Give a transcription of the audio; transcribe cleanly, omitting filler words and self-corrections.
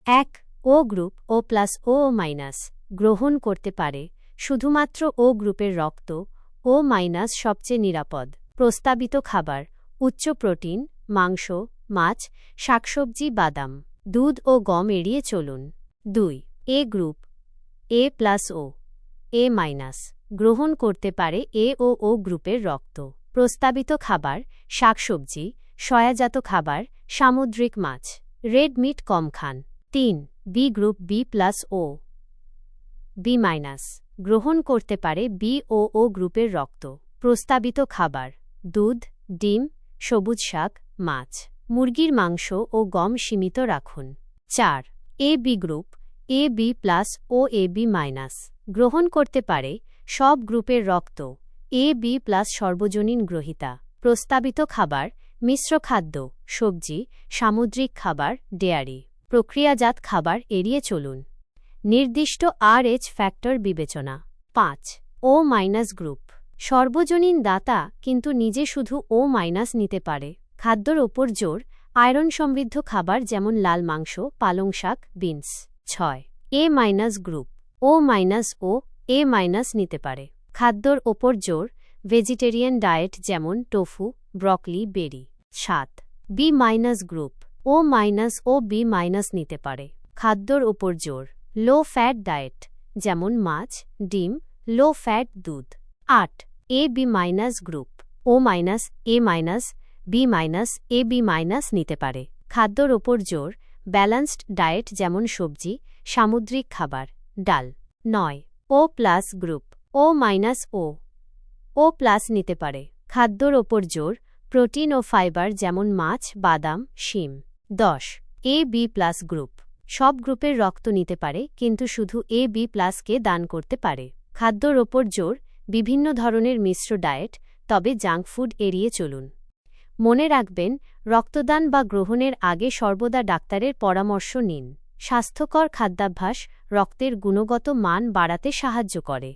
1 ও group ও plus ও minus গ্রহণ করতে পারে শুধুমাত্র ও গ্রুপের রক্ত ও মাইনাস সবচেয়ে নিরাপদ প্রস্তাবিত খাবার উচ্চ প্রোটিন মাংস মাছ শাকসবজি বাদাম দুধ ও গম এড়িয়ে চলুন 2 এ গ্রুপ এ প্লাস ও এ মাইনাস গ্রহণ করতে পারে এ ও গ্রুপের রক্ত প্রস্তাবিত খাবার শাকসবজি সয়াজাত খাবার সামুদ্রিক মাছ রেড মিট কম খান 3 বি গ্রুপ বি প্লাস ও বি মাইনাস গ্রহণ করতে পারে বি ও গ্রুপের রক্ত প্রস্তাবিত খাবার দুধ ডিম সবুজ শাক মাছ মুরগির মাংস ও গম সীমিত রাখুন 4 A B group A B plus ও এ বি মাইনাস গ্রহণ করতে পারে সব গ্রুপের রক্ত এ বি প্লাস সর্বজনীন গ্রহীতা প্রস্তাবিত খাবার মিশ্র খাদ্য সবজি সামুদ্রিক খাবার ডেয়ারি প্রক্রিয়াজাত খাবার এড়িয়ে চলুন নির্দিষ্ট RH ফ্যাক্টর বিবেচনা 5 ও মাইনাস গ্রুপ সর্বজনীন দাতা কিন্তু নিজে শুধু ও মাইনাস নিতে পারে খাদ্যর ওপর জোর আয়রন সমৃদ্ধ খাবার যেমন লাল মাংস পালং শাক beans 6 A minus group O minus O A minus নিতে পারে খাদ্যর ওপর জোর ভেজিটেরিয়ান ডায়েট যেমন টোফু ব্রকলি বেরি 7 বি মাইনাস গ্রুপ ও মাইনাস ও বি মাইনাস নিতে পারে খাদ্যর ওপর জোর লো ফ্যাট ডায়েট যেমন মাছ ডিম লো ফ্যাট দুধ 8 এ বি মাইনাস গ্রুপ ও মাইনাস এ মাইনাস বি মাইনাস এ বি মাইনাস নিতে পারে খাদ্যর ওপর জোর ব্যালান্সড ডায়েট যেমন সবজি সামুদ্রিক খাবার ডাল 9 ও প্লাস গ্রুপ ও মাইনাস ও প্লাস নিতে পারে খাদ্যর ওপর জোর প্রোটিন ও ফাইবার যেমন মাছ বাদাম শিম 10 এ বি প্লাস গ্রুপ সব গ্রুপের রক্ত নিতে পারে কিন্তু শুধু এ বি প্লাসকে দান করতে পারে খাদ্যর ওপর জোর বিভিন্ন ধরনের মিশ্র ডায়েট তবে জাঙ্ক ফুড এড়িয়ে চলুন মনে রাখবেন রক্তদান বা গ্রহণের আগে সর্বদা ডাক্তারের পরামর্শ নিন স্বাস্থ্যকর খাদ্যাভ্যাস রক্তের গুণগত মান বাড়াতে সাহায্য করে